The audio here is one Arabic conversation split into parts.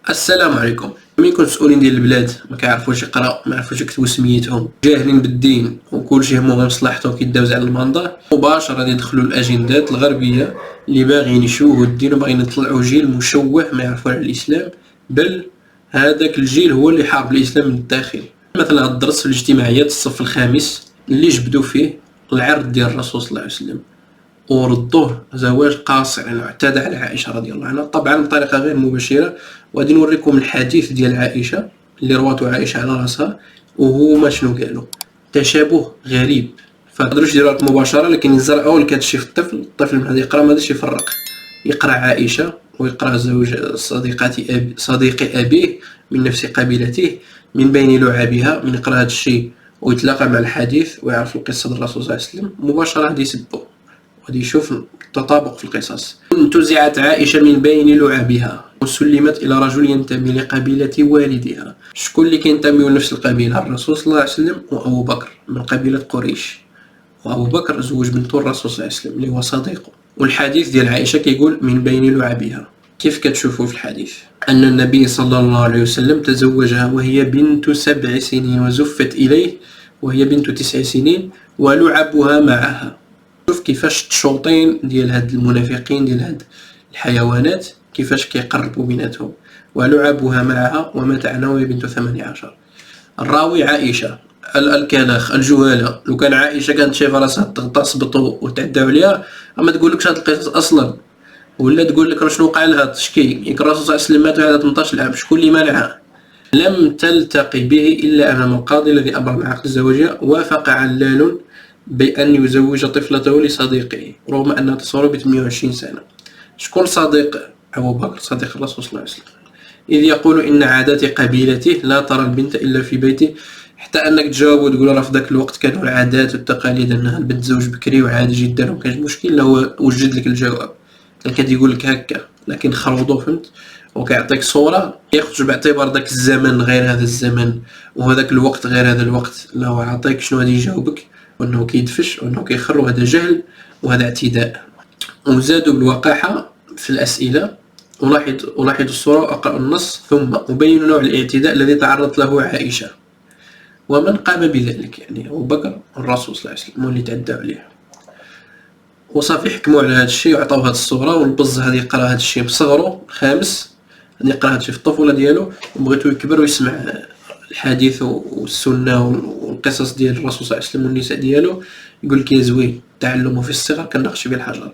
السلام عليكم. ملي يكون مسؤولين ديال البلاد ما كيعرفوش يقراو، ما يعرفوش يكتبوا سميتهم، جاهلين بالدين وكلشي همهم مصلحتهم كيداوز على المنظر، مباشرة يدخلوا الاجندات الغربيه اللي باغيين يشوهوا الدين وباغيين يطلعوا جيل مشوه ما يعرفوا على الاسلام، بل هذاك الجيل هو اللي حارب الاسلام من الداخل. مثلا هذا الدرس في الاجتماعيات الصف الخامس اللي جبدوا فيه العرض ديال الرسول صلى الله عليه وسلم وردوه زواج قاصر، يعني اعتدى على عائشة رضي الله عنها، طبعا بطريقة غير مباشرة. وغادي نوريكم الحديث ديال عائشة اللي رواتو عائشة على راسها، وهما شنو قالوا. تشابه غريب، فمقدروش يديروها لك مباشرة، لكن يزرعوا لك هادشي في الطفل من هذا يقرا، ما غاديش يفرق، يقرا عائشة ويقرا زوج صديق أبيه من نفس قبيلته من بين لعابها، من يقرا هادشي ويتلاقى مع الحديث ويعرف القصة ديال الرسول صلى الله عليه وسلم مباشرة غادي يسبو، غادي يشوف التطابق في القصص. انتزعت عائشة من بين لعابها وسلمت إلى رجل ينتمي لقبيلة والدها. شكون اللي كينتمي لنفس القبيلة؟ الرسول صلى الله عليه وسلم وأبو بكر من قبيلة قريش، وأبو بكر زوج بنت الرسول صلى الله عليه وسلم اللي هو صديقه. والحديث ديال عائشة كيقول من بين لعابها. كيف كتشوفوا في الحديث أن النبي صلى الله عليه وسلم تزوجها وهي بنت 7 سنين وزفت إليه وهي بنت 9 سنين ولعبها معها. شوف كيفاش التشوطين ديال هاد المنافقين ديال هاد الحيوانات كيفاش كيقربوا بيناتهم. ولعبها معها ومات عنها وهي بنت 18. الراوي عائشة الكلاخ الجهالة، لو كان عائشة كانت شايفه راسها تغتصبطوا وتعداو عليها اما تقول لكش هاد القصص اصلا، ولا تقول لك راه شنو وقع لها تشكي. ياك الرسول صلى الله عليه وسلم مات وهي 18 عام، شكون اللي منعها؟ لم تلتقي به الا امام القاضي الذي ابرم عقد زواجها، وافق علال بأن يزوج طفلته لصديقه رغم أنها تصور ب 28 سنة. شكون صديق أبو بكر؟ صديق الرسول صلى الله عليه وسلم، إذ يقول إن عادات قبيلته لا ترى البنت إلا في بيته. حتى أنك تجاوب وتقول راه في ذاك الوقت كانوا العادات والتقاليد أنها البنت تزوج بكري وعادي جدا ومكانش مشكل. لا، هو وجد لك الجواب، كان كيقول لك هكا لكن خلوضو، فهمت؟ وكيعطيك صورة ياخذ باعتبار ذاك الزمن غير هذا الزمن وهذاك الوقت غير هذا الوقت. لا، هو عطيك شنو غادي يجاوبك، وأنه كيدفش وأنه كيخر، وهذا جهل وهذا اعتداء. وزادوا بالوقاحة في الأسئلة. ألاحظ الصورة وأقرأ النص ثم أبين نوع الاعتداء الذي تعرضت له عائشة ومن قام بذلك، يعني أبو بكر والرسول صلى الله عليه وسلم اللي تعدى عليه. وصافي حكموا على هذا الشيء وعطاوه هذه الصورة. والبز هذا يقرأ هذا الشيء بصغره الخامس، هذا يقرأ هذا الشيء في الطفولة ديالو، وبغيتو يكبر ويسمع الحديث والسنة والقصص ديال الرسول صلى الله عليه وسلم والنساء ديالو، يقول لك يا زوين تعلموا في الصغر كنقش به الحجر.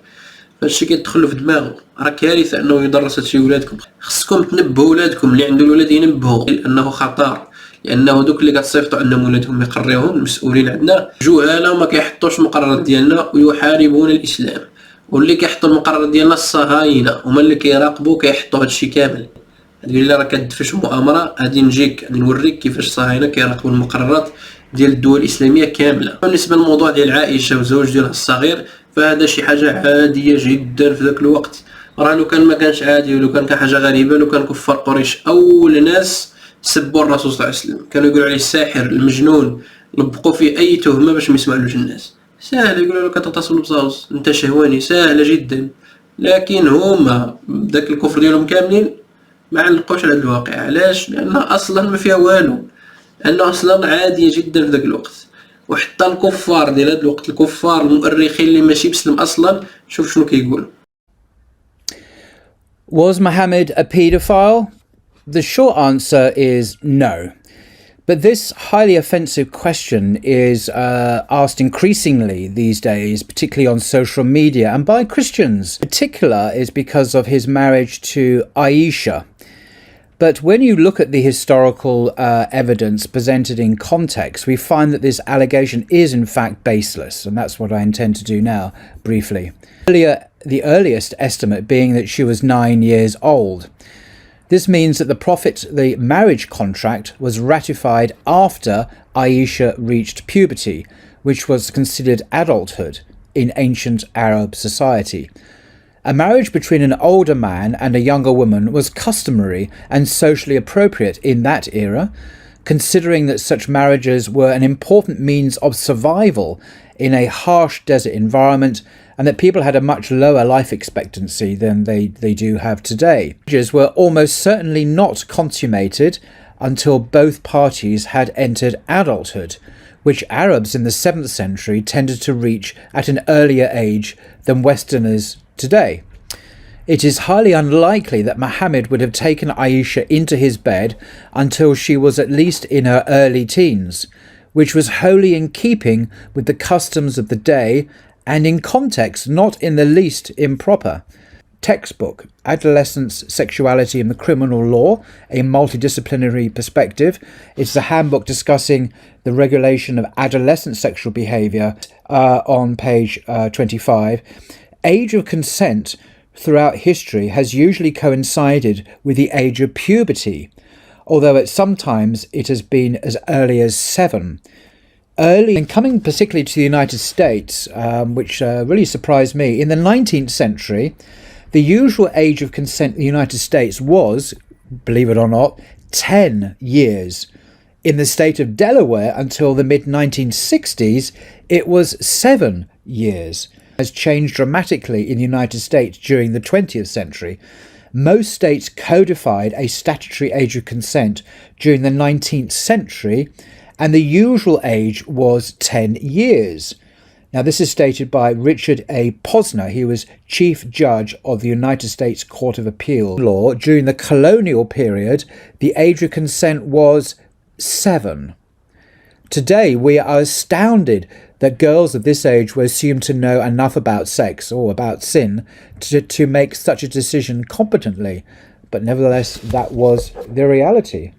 فهادشي كيدخلوا في دماغه. راه كارثه انه يدرس هادشي ولادكم. خصكم تنبهوا ولادكم اللي عنده الولاد، ينبهوا لانه خطر، لانه دوك اللي كتصيفطوا عندهم ولادهم يقريوهم المسؤولين عندنا جهاله وما كيحطوش المقررات ديالنا ويحاربون الاسلام. واللي كيحطوا المقررات ديالنا الصهاينه هما اللي كيراقبوا كيحطوا هادشي كامل. تقول لي راه كتدفش مؤامره، غادي نجيك غادي نوريك كيفاش الصهاينه كيراقبوا المقررات ديال الدول الاسلاميه كامله. بالنسبه للموضوع ديال عائشه والزواج ديالها الصغير، فهذا شي حاجه عاديه جدا في ذاك الوقت. راه لو كان ما كانش عادي ولو كان حاجه غريبه، لو كان كفار قريش اول ناس سبوا الرسول صلى الله عليه وسلم، كانوا يقولوا عليه الساحر المجنون، لبقوا فيه اي تهمه باش ما يسمعلوش الناس. سهل يقولوا له كتغتصب بزاوز انت شهواني، سهله جدا. لكن هما داك الكفر ديالهم كاملين ما علقوش على الواقع. علاش؟ لانها اصلا ما فيها والو، لانه اصلا عاديه جدا في ذاك الوقت. وحتى الكفار ديال هذا الوقت، الكفار المؤرخين اللي ماشي بسلم اصلا، شوف شنو كيقول. Was Muhammad a paedophile? The short answer is no. But this highly offensive question is asked increasingly these days, particularly on social media and by Christians. In particular is because of his marriage to Aisha. But when you look at the historical evidence presented in context, we find that this allegation is in fact baseless, and that's what I intend to do now, briefly. The earliest estimate being that she was 9 years old. This means that the marriage contract was ratified after Aisha reached puberty, which was considered adulthood in ancient Arab society. A marriage between an older man and a younger woman was customary and socially appropriate in that era, considering that such marriages were an important means of survival in a harsh desert environment and that people had a much lower life expectancy than they do have today. Marriages were almost certainly not consummated until both parties had entered adulthood, which Arabs in the 7th century tended to reach at an earlier age than Westerners today. It is highly unlikely that Muhammad would have taken Aisha into his bed until she was at least in her early teens, which was wholly in keeping with the customs of the day and in context not in the least improper. Textbook, Adolescence, Sexuality and the Criminal Law, a Multidisciplinary Perspective. It's a handbook discussing the regulation of adolescent sexual behaviour on page 25. Age of consent throughout history has usually coincided with the age of puberty, although at sometimes it has been as early as 7. Early, and coming particularly to the United States, which really surprised me, in the 19th century, the usual age of consent in the United States was, believe it or not, 10 years. In the state of Delaware, until the mid-1960s, it was 7 years. It has changed dramatically in the United States during the 20th century. Most states codified a statutory age of consent during the 19th century, and the usual age was 10 years. Now, this is stated by Richard A. Posner. He was Chief Judge of the United States Court of Appeal law. During the colonial period, the age of consent was 7. Today, we are astounded that girls of this age were assumed to know enough about sex or about sin to make such a decision competently. But nevertheless, that was the reality.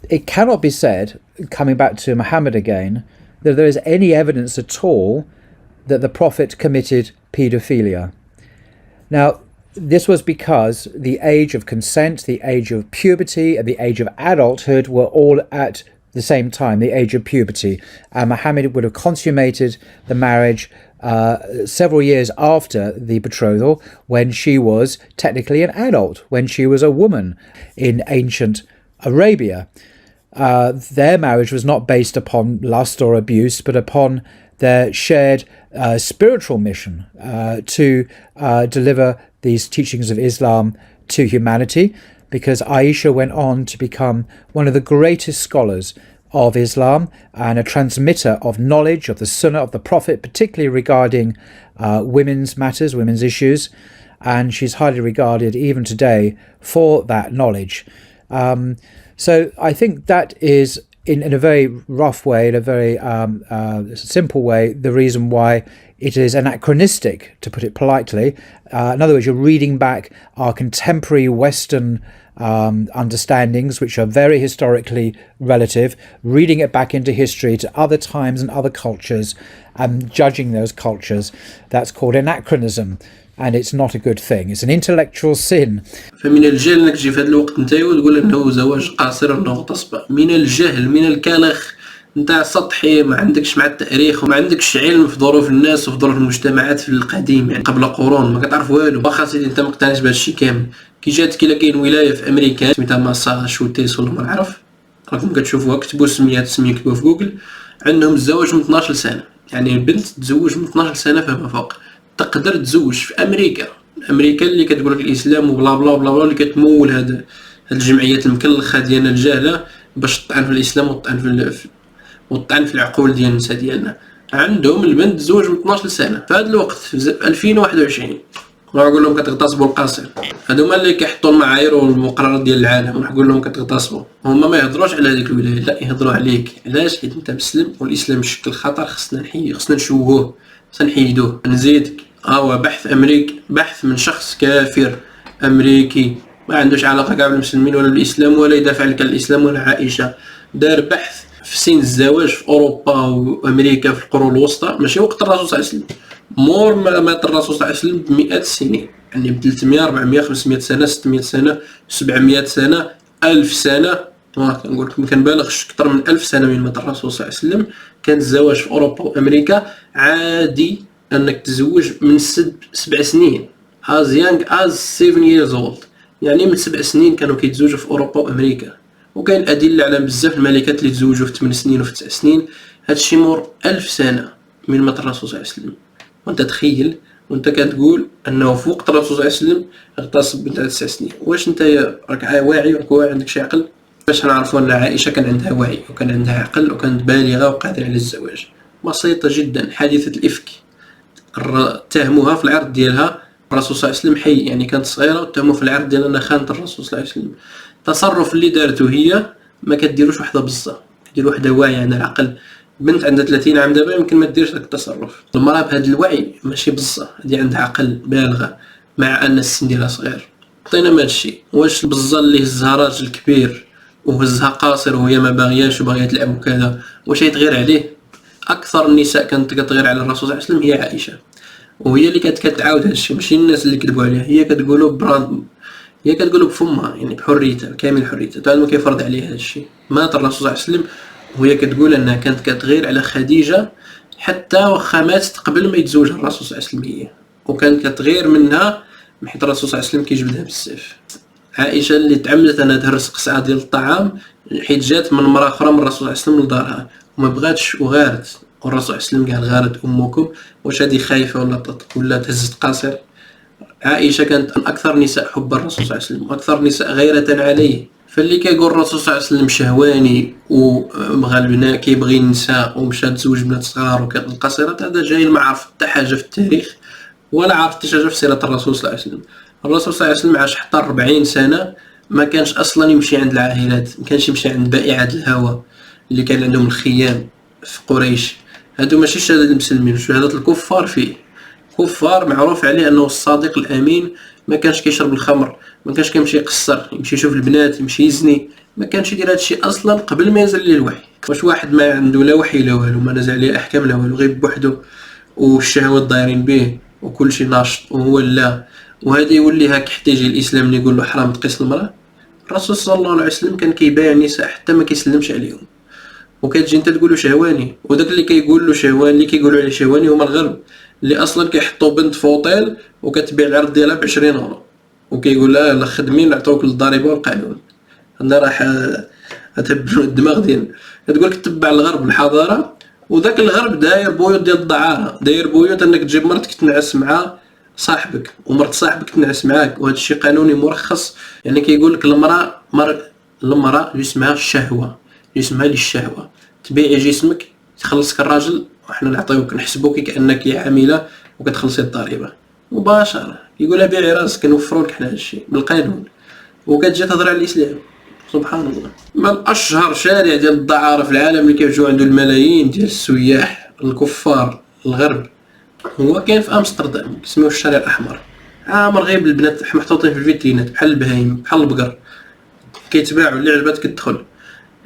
It cannot be said, coming back to Muhammad again, that there is any evidence at all that the Prophet committed paedophilia. Now, this was because the age of consent, the age of puberty, and the age of adulthood were all at the same time, the age of puberty. And Muhammad would have consummated the marriage several years after the betrothal, when she was technically an adult, when she was a woman in ancient Arabia. Their marriage was not based upon lust or abuse, but upon their shared spiritual mission to deliver these teachings of Islam to humanity, because Aisha went on to become one of the greatest scholars of Islam and a transmitter of knowledge of the Sunnah of the Prophet, particularly regarding women's matters, women's issues, and she's highly regarded even today for that knowledge. So I think that is, in a very rough way, in a very simple way, the reason why it is anachronistic, to put it politely. In other words, you're reading back our contemporary Western understandings, which are very historically relative, reading it back into history to other times and other cultures, and judging those cultures. That's called anachronism. And it's not a good thing. It's an intellectual sin. فمن الجهل انك تجي في هذا الوقت نتايا وتقول انه زواج قاصر انه مغتصبة. من الجهل، من الكلخ نتاع سطحي، ما عندكش مع التاريخ وما عندكش علم في ظروف الناس وفي ظروف المجتمعات في القديم، يعني قبل قرون ما كتعرف والو. واخا سيدي انت ما مقتنعش بهذا الشيء كامل. كي جاتك الا كاين ولايه في امريكا سميتها ماساتشوستس ولا ما نعرف، راكم كتشوفوها، كتبوا السميه كتبوها في جوجل، عندهم الزواج من 12 سنه، يعني البنت تزوج من 12 سنه فما فوق. تقدر تزوج في امريكا اللي كتقول لك الاسلام وبلا بلا بلا بلا، اللي كتمول هاد الجمعيات المكلخه ديالنا الجاهله باش تطعن في الاسلام وتطعن في العقول ديال النساء ديالنا. عندهم البنت تزوج من 12 سنه في هذا الوقت في 2021. ونقول لهم كتغتصبوا القاصر. هذوما اللي كيحطوا المعايير والمقررات ديال العالم، ونقول لهم كتغتصبوا. هما ما يهضروش على هذيك الولايه، لا يهضروا عليك. علاش؟ حيت انت مسلم والاسلام شكل خطر، خصنا نحييه، خصنا نشوهوه، خصنا نحيدوه. نزيدك هو بحث امريكي، بحث من شخص كافر امريكي ما عندوش علاقه كاع بالمسلمين ولا بالاسلام ولا يدافع لك على الاسلام ولا عائشه. دار بحث في سن الزواج في اوروبا وامريكا في القرون الوسطى، ماشي وقت الرسول صلى الله عليه وسلم، مور ما مات الرسول صلى الله عليه وسلم بمئات السنين، يعني ب 300 400 500 سنه 600 سنه 700 سنه 1000 سنه. كنقول لكم ما كنبالغش، اكثر من 1000 سنه من مات الرسول صلى الله عليه وسلم كان الزواج في اوروبا وامريكا عادي انك تزوج من 7 سنين، as young as 7 years old، يعني من 7 سنين كانوا كيتزوجوا في اوروبا وامريكا. وكاين ادله على بزاف الملكات اللي تزوجوا في 8 سنين وفي 9 سنين. هادشي مور 1000 سنة من مات الرسول صلى الله عليه وسلم، وانت تخيل وانت كتقول انه في وقت الرسول صلى الله عليه وسلم اغتصب بنت 9 سنين. واش انت راك واعي وراك عندك شي عقل؟ باش نعرفوا ان عائشة كان عندها وعي وكان عندها عقل وكانت بالغة وقادرة على الزواج. بسيطة جدا. حادثة الإفك اتهموها في العرض ديالها الرسول صلى الله عليه وسلم حي، يعني كانت صغيرة واتهموا في العرض ديال انها خانت الرسول صلى الله عليه وسلم. التصرف اللي دارته هي ما كديروش وحده بزه، كدير وحده واعيه عندها العقل. بنت عندها 30 عام دابا يمكن ما ديرش داك التصرف. المراه بهذا الوعي ماشي بزه، هذه عندها عقل بالغه مع ان السن ديالها صغير. عطينا ما هادشي. واش البزه اللي هزها راجل كبير وهزها قاصر وهي ما باغياش وباغيه تلعب وكذا واش يتغير عليه؟ اكثر النساء كانت كتغير على الرسول صلى الله عليه وسلم هي عائشه، وهي اللي كانت كتعاود هادشي، ماشي الناس اللي كذبوا عليها. هي كتقولوا هي كتقولوا بفمها، يعني بحريتها كامل حريتها، حتى ما كيفرض عليها هادشي. مات الرسول صلى الله عليه وسلم وهي كتقول انها كانت كتغير على خديجه حتى واخا ماتت قبل ما يتزوجها الرسول صلى الله عليه وسلم هي، وكانت كتغير منها حيت الرسول صلى الله عليه وسلم كيجبدها بالسيف. عائشه اللي تعمدت انها تهرس قصعه ديال الطعام حيت جات من مراه اخرى من الرسول صلى الله عليه وسلم لدارها وما بغاتش وغارت، والرسول صلى الله عليه وسلم قال غارت امكم. واش هذه خايفه ولا تهزت قاصر؟ عائشه كانت من اكثر نساء حب الرسول صلى الله عليه وسلم واكثر نساء غيرة عليه. فاللي كيقول الرسول صلى الله عليه وسلم شهواني وبغى البناء كيبغي النساء ومشى تزوج بنات صغار وكانت القصيرات، هذا جاهل ما عرف حتى حاجه في التاريخ ولا عرف حتى حاجه في سيره الرسول صلى الله عليه وسلم. الرسول صلى الله عليه وسلم عاش حتى 40 سنه ما كانش اصلا يمشي عند العائلات، ما كانش يمشي عند بائعات الهوى اللي كان عندهم الخيام في قريش. هادو ماشي شهادة المسلمين، شهادة الكفار فيه. كفار معروف عليه انه الصادق الامين، ما كانش كيشرب الخمر، ما كانش كيمشي يقصر، يمشي يشوف البنات، يمشي يزني، ما كانش يدير هادشي اصلا قبل ما ينزل ليه الوحي. واش واحد ما عنده لا وحي لا والو، ما نزل عليه احكام لا والو، غير بوحدو والشهوات دايرين به وكل شيء ناشط وهو لا، وهذا يولي هاك حتى يجي الاسلام اللي يقول له حرام تقيس المراه؟ الرسول صلى الله عليه وسلم كان كيبايع النساء حتى ما كيسلمش عليهم، وكتجي انت تقول له شهواني. وداك اللي كيقول له شهواني اللي كيقولوا عليه شهواني هما الغرب اللي اصلا كيحطوا بنت في اوطيل وكتبيع العرض ديالها ب 20 اورو وكيقول لها يلاه خدمي نعطوك الضريبه والقانون. انا راح اتبعوا الدماغ ديالنا. كتقول لك تبع الغرب الحضاره، وذاك الغرب داير بيوت ديال الدعاره، داير بيوت انك تجيب مرتك تنعس مع صاحبك ومرت صاحبك تنعس معاك، وهذا الشيء قانوني مرخص. يعني كيقول لك المراه اسمها الشهوه، اسمها للشهوه، تبيعي جسمك تخلصك الراجل وحنا نعطيوك نحسبوك كانك عامله وكتخلصي الضريبه مباشره. يقولها بيعي راسك نوفروا لك حنا هادشي بالقانون، وكتجي تهضر على الاسلام. سبحان الله. ما اشهر شارع ديال الدعاره في العالم اللي كيجيو عنده الملايين ديال السياح الكفار الغرب هو كاين في امستردام، اسمه الشارع الاحمر. عامر غير بالبنات محطوطين في الفيترينات بحال البهايم بحال البقر، كيتباعوا اللي عجبات كتدخل.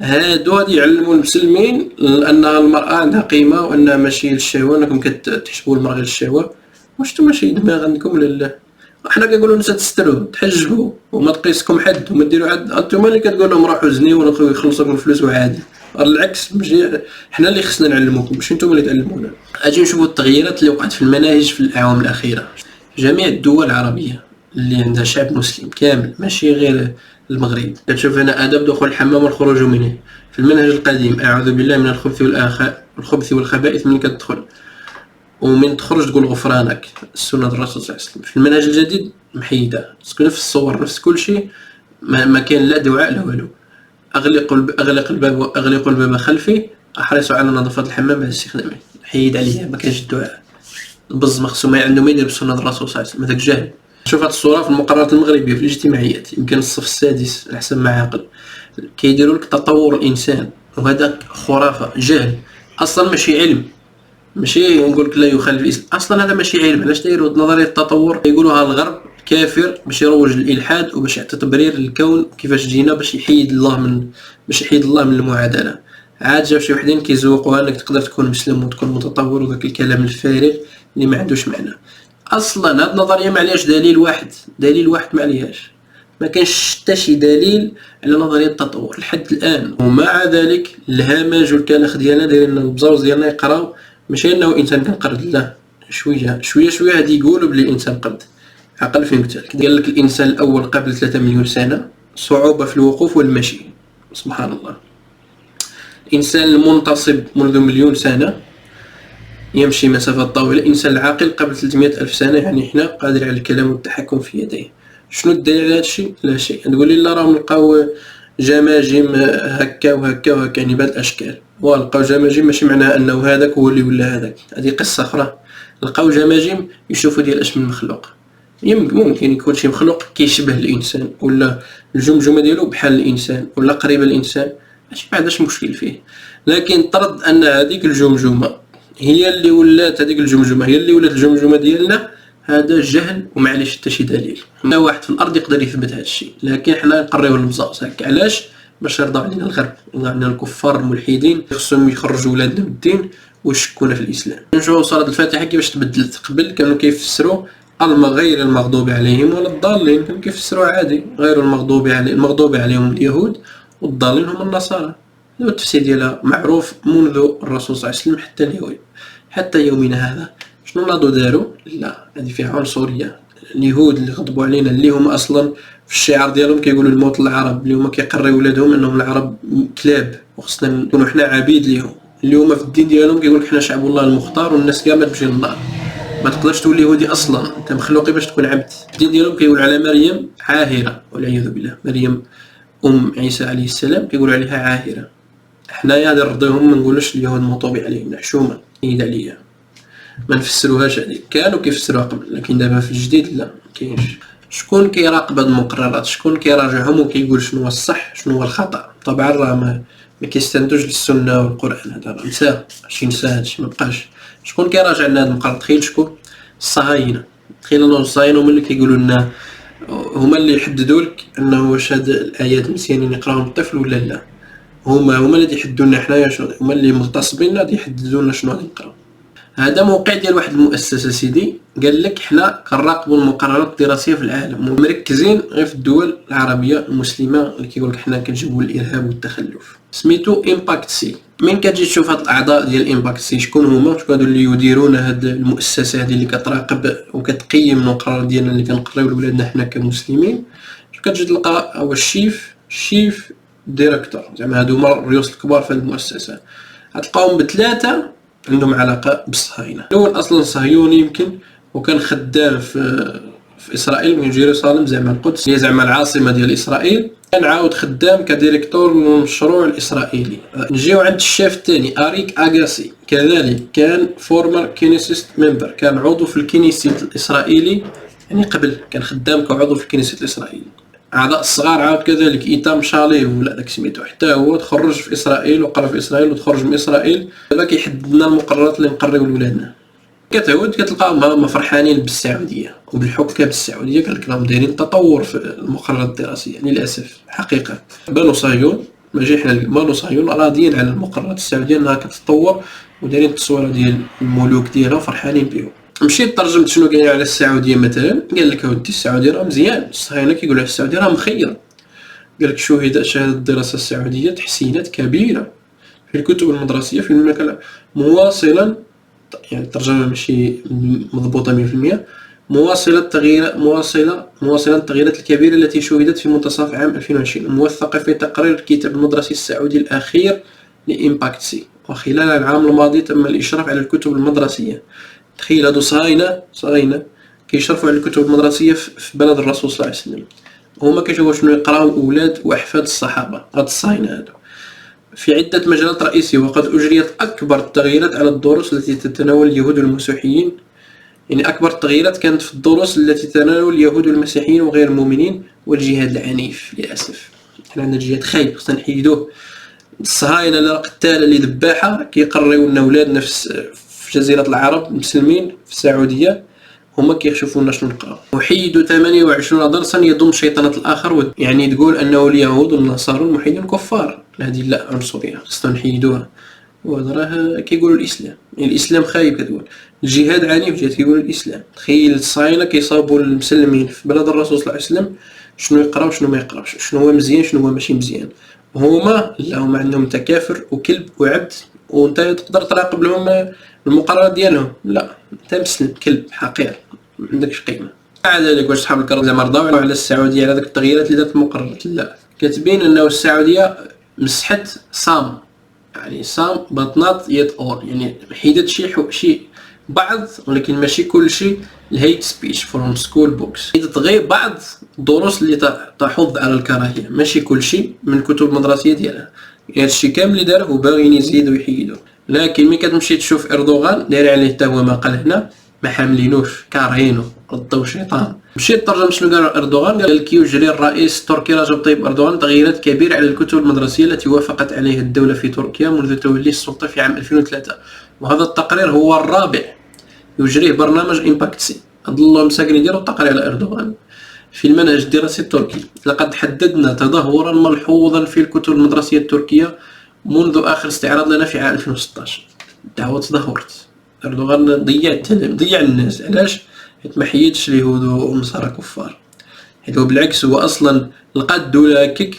هادو غادي يعلموا المسلمين ان المراه عندها قيمه وانها ماشي للشهوه، انكم كتحسبوا المراه غير للشهوه. واش نتوما شي دماغ عندكم ولا لا؟ حنا كنقولوا الناس تستروا تحجبوا وما تقيسكم حد وما ديروا حد، انتم اللي كتقول لهم روحوا زنيوا ويخلصوكم الفلوس وعادي. العكس، ماشي حنا اللي خصنا نعلموكم ماشي نتوما اللي تعلمونا. اجي نشوفوا التغييرات اللي وقعت في المناهج في الاعوام الاخيره. جميع الدول العربيه اللي عندها شعب مسلم كامل ماشي غير المغرب، كتشوف هنا اداب دخول الحمام والخروج منه. في المنهج القديم اعوذ بالله من الخبث والخبائث من كتدخل ومن تخرج تقول غفرانك، سنة الرسول صلى الله عليه وسلم. في المنهج الجديد محيدة، نفس الصور نفس كل شيء، ما كان لا دعاء لا والو. اغلق الباب خلفي، احرصوا على نظافة الحمام بعد استخدامه. حيد عليها، ما كانش الدعاء. البز مخصو ما عنده ما يدير بسنة الرسول صلى الله عليه وسلم، هذاك جاهل. شوف هاد الصورة في المقررات المغربية في الإجتماعيات، يمكن الصف السادس احسن ما عاقل، كيديروا لك تطور الانسان، وهذا خرافة جهل اصلا ماشي علم. ماشي نقول لك لا يخالف الاسلام، اصلا هذا ماشي علم. علاش دايروا نظريه التطور؟ يقولوها الغرب كافر باش يروج للالحاد وباش يعطي تبرير للكون كيفاش جينا باش يحيد الله من المعادله. عاد جاو شي وحدين كيزوقوها انك تقدر تكون مسلم وتكون متطور وذاك الكلام الفارغ اللي ما عندوش معنى. اصلا هاد النظريه ما عليهاش دليل واحد ما عليهاش، ما كانش حتى شي دليل على نظريه التطور لحد الان. ومع ذلك الهمج والكلاخ ديالنا دايرين البزاوز ديالنا يقراو ماشي انه انسان كان قرد، لا، شويه هادي يقولوا بلي الانسان قرد. عقل فين قال لك الانسان الاول قبل 3 مليون سنه صعوبه في الوقوف والمشي. سبحان الله. الإنسان المنتصب منذ مليون سنة يمشي مسافات طويلة، الإنسان العاقل قبل 300 ألف سنة، يعني إحنا قادر على الكلام والتحكم في يديه. شنو الدليل على هذا الشيء؟ لا شيء. تقول لي لا راهم لقاو جماجم هكا وهكا وهكا، يعني بهذه الأشكال، ولقاو جماجم ماشي معناها أنه هذاك هو اللي ولا هذاك، هذه قصة أخرى. لقاو جماجم يشوفوا ديال اش من مخلوق، ممكن يكون شي مخلوق كيشبه الإنسان، ولا الجمجمة ديالو بحال الإنسان، ولا قريبة الإنسان، ماشي ما عندهاش مشكل فيه. لكن طرد أن هذيك الجمجمة هي اللي ولات، هذيك الجمجمة هي اللي ولات الجمجمة ديالنا، هذا جهل ومعليش حتى شي دليل. ما واحد في الأرض يقدر يثبت هذا الشيء، لكن حنا نقريوه المزاوز هكا. علاش؟ باش يرضى علينا الغرب، يرضى علينا الكفار الملحدين، خصهم يخرجوا ولادنا من الدين ويشكونا في الإسلام. نشوفوا صلاة الفاتحة كيفاش تبدلت. قبل كانوا كيفسروا غير المغضوب عليهم ولا الضالين، كانوا كيفسروا عادي غير المغضوب عليهم اليهود والضالين هم النصارى. التفسير ديالها معروف منذ الرسول صلى الله عليه وسلم حتى اليوم، حتى يومنا هذا. شنو ناضوا داروا؟ لا، هذه فيها عنصرية. اليهود اللي غضبوا علينا، اللي هم اصلا في الشعار ديالهم كيقولوا الموت للعرب، اللي هما كيقريو ولادهم انهم العرب كلاب وخصنا نكونوا حنا عبيد ليهم. اللي هما في الدين ديالهم كيقول لك حنا شعب الله المختار والناس كامل تمشي للنار، ما تقدرش تولي يهودي اصلا، انت مخلوقي باش تكون عبد. الدين ديالهم كيقول على مريم عاهره والعياذ بالله، مريم ام عيسى عليه السلام كيقولوا عليها عاهره. حنايا نرضيهم، ما نقولوش اليهود مطوبي عليهم حشومه يد عليا، ما نفسروهاش. هذيك كانوا كيفسروها قبل، لكن دابا في الجديد لا كاينش. شكون كيراقب هاد المقررات؟ شكون كيراجعهم وكيقول شنو هو الصح شنو هو الخطا؟ طبعا راه ما كيستندوش للسنه والقران، هذا راه نساه، شي نساه هادشي ما بقاش. شكون كيراجع لنا هاد المقرر؟ تخيل شكون؟ الصهاينه. تخيل انه الصهاينه هما اللي كيقولوا لنا، هما اللي يحددوا لك انه واش هاد الايات مزيانين يقراهم الطفل ولا لا. هما اللي يحددوا لنا حنايا شنو، هما اللي مغتصبين غادي يحددوا لنا شنو غادي نقراو. هذا موقع ديال واحد المؤسسه سيدي، قال لك حنا كنراقبوا المقررات الدراسيه في العالم ومركزين غير في الدول العربيه المسلمه اللي كيقول لك حنا كنجيبوا الارهاب والتخلف. سميتو امباكت سي. من كتجي تشوف هاد الاعضاء ديال امباكت سي شكون هما، شكون هادو اللي يديرون هاد المؤسسه هذه اللي كتراقب وكتقيم المقررات ديالنا اللي كنقريو لولادنا حنا كمسلمين، كتجي تلقى هو الشيف ديريكتور، زعما هادو هما الرؤوس الكبار في هاد المؤسسه. غتلقاهم بثلاثه عندهم علاقه بالصهاينه. الاول اصلا صهيوني يمكن، وكان خدام في اسرائيل من جيروسالم، زعما القدس هي زعما العاصمه ديال اسرائيل. كان عاود خدام كديريكتور من المشروع الاسرائيلي. نجيو عند الشيف الثاني اريك اغاسي، كذلك كان فورمر كينيسيست ممبر، كان عضو في الكنيسيت الاسرائيلي، يعني قبل كان خدام كعضو في الكنيسيت الاسرائيلي. اعضاء الصغار عاود كذلك ايتام شالي ولا داك سميتو، حتى هو تخرج في اسرائيل وقرا في اسرائيل وتخرج من اسرائيل. دابا كيحدد لنا المقررات اللي نقريو لولادنا. كتعود كتلقاهم هما فرحانين بالسعوديه وبالحكام السعوديه، قال لك راهم دايرين تطور في المقررات الدراسيه. للاسف حقيقه بنو صهيون، ماشي حنا بنو صهيون راضيين على المقررات السعوديه انها كتطور ودايرين التصويره ديال الملوك ديالها فرحانين بهم. مشيت ترجمت شنو كاين على السعوديه مثلا، قال لك اودي السعوديه راه مزيان، الصهاينه كيقولوا على السعوديه راه مخيره. قال لك شهد شهاده الدراسه السعوديه تحسينات كبيره في الكتب المدرسيه في المملكه، مواصلا، يعني الترجمه ماشي مضبوطه 100%، مواصله التغييرات الكبيره التي شهدت في منتصف عام 2020، موثقه في تقرير الكتاب المدرسي السعودي الاخير لإمباكت سي. وخلال العام الماضي تم الاشراف على الكتب المدرسيه. تخيل هادو صهاينه كيشرفوا على الكتب المدرسيه في بلد الرسول صلى الله عليه وسلم، هما كيشوفوا شنو يقراو اولاد واحفاد الصحابه هاد الصهاينه هادو في عده مجالات رئيسيه. وقد اجريت اكبر التغييرات على الدروس التي تتناول اليهود والمسيحيين، يعني اكبر التغييرات كانت في الدروس التي تتناول اليهود والمسيحيين وغير المؤمنين والجهاد العنيف. للاسف حنا عندنا الجهاد خايب، خصنا نحيدوه. الصهاينه اللي قتاله اللي ذباحه كيقريو لنا ولادنا في جزيرة العرب المسلمين في السعودية، هما كيشوفوا لنا شنو نقراو. وحيدوا 28 درسا يضم شيطنة الآخر، يعني تقول أنه اليهود والنصارى والملحدين كفار. هذه لا عنصرية، خصنا نحيدوها. وهذا راه كيقولوا الإسلام، يعني الإسلام خايب. كتقول الجهاد عنيف، جات كيقولوا الإسلام. تخيل الصهاينة كيصاوبوا المسلمين في بلد الرسول صلى الله عليه وسلم شنو يقراو شنو ما يقراوش، شنو هو مزيان شنو هو ماشي مزيان. هما لا، هما عندهم تكافر وكلب وعبد، وانت تقدر تراقب لهم المقررات ديالهم. لا، انت مسلم كلب حقير، ما عندكش قيمه. بعد ذلك واش صحاب الكرام زعما رضاو على السعوديه على داك التغييرات اللي دارت المقررات؟ لا، كتبين انه السعوديه مسحت صام يعني some but not yet all، يعني حيدت شي بعض ولكن ماشي كل شيء الهيت سبيتش فروم سكول بوكس. حيدت غير بعض الدروس اللي تحض على الكراهيه، ماشي كل شيء من الكتب المدرسيه ديالها. يعني هادشي كامل اللي داروه وباغيين يزيدوا ويحيدوا. لكن ملي كتمشي تشوف اردوغان داير عليه حتى هو ما قال هنا، ما حاملينوش، كارهينو، ردوا شيطان. مشيت ترجم شنو قال اردوغان، قال كيجري الرئيس التركي رجب طيب اردوغان تغييرات كبيره على الكتب المدرسيه التي وافقت عليها الدوله في تركيا منذ تولي السلطه في عام 2003. وهذا التقرير هو الرابع يجريه برنامج امباكتسي. الله مساكن يديروا التقرير على اردوغان في المنهج الدراسي التركي. لقد حددنا تدهورا ملحوظا في الكتب المدرسيه التركيه منذ اخر استعراض لنا في عام 2016. دعوه تدهورت. اردوغان ضيع الناس. علاش؟ حيت ما حيدش اليهود والنصارى كفار، حيت هو بالعكس هو اصلا لقى الدوله هكاك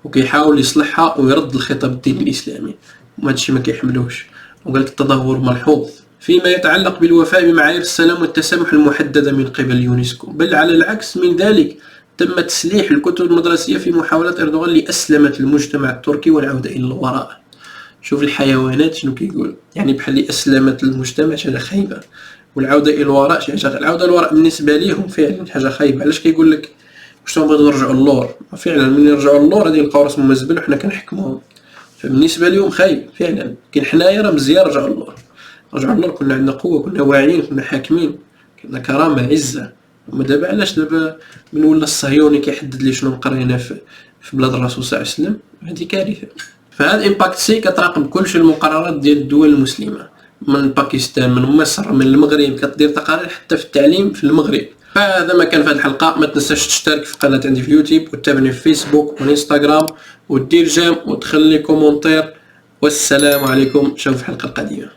وكيحاول يصلحها ويرد الخطاب الديني الاسلامي، وهادشي ما كيحملوش. وقال لك التدهور ملحوظ فيما يتعلق بالوفاء بمعايير السلام والتسامح المحدده من قبل اليونسكو، بل على العكس من ذلك تم تسليح الكتب المدرسيه في محاولات اردوغان لاسلمه المجتمع التركي والعوده الى الوراء. شوف الحيوانات شنو كيقول، يعني بحال اللي اسلمت المجتمع حاجه خايبه، والعوده الى الوراء شي حاجه. العوده للوراء بالنسبه ليهم فعلا حاجه خايبه. علاش كيقول لك واش نبغيو نرجعوا للور؟ فعلا ملي نرجعوا للور غادي نلقاو راسهم مزبل وحنا كنحكموهم، فبالنسبه لهم خايب فعلا. كاين حنايا راه مزيان رجعوا للور، كنا عندنا قوه، كنا واعيين، كنا حاكمين، كنا كرامه عزه. وما دابا علاش دابا من ولا الصهيوني كيحدد لي شنو نقرينا في بلاد الرسول صلى الله عليه وسلم؟ هذه كارثه. فهذا امباكت سي كتراقب كلشي المقررات ديال الدول المسلمه، من باكستان، من مصر، من المغرب، كدير تقارير حتى في التعليم في المغرب. فهذا ما كان في هذه الحلقه. ما تنساش تشترك في القناه عندي في يوتيوب، وتتابعني في فيسبوك والانستغرام، ودير جيم وتخلي كومونتير. والسلام عليكم، نشوف في الحلقه القادمه.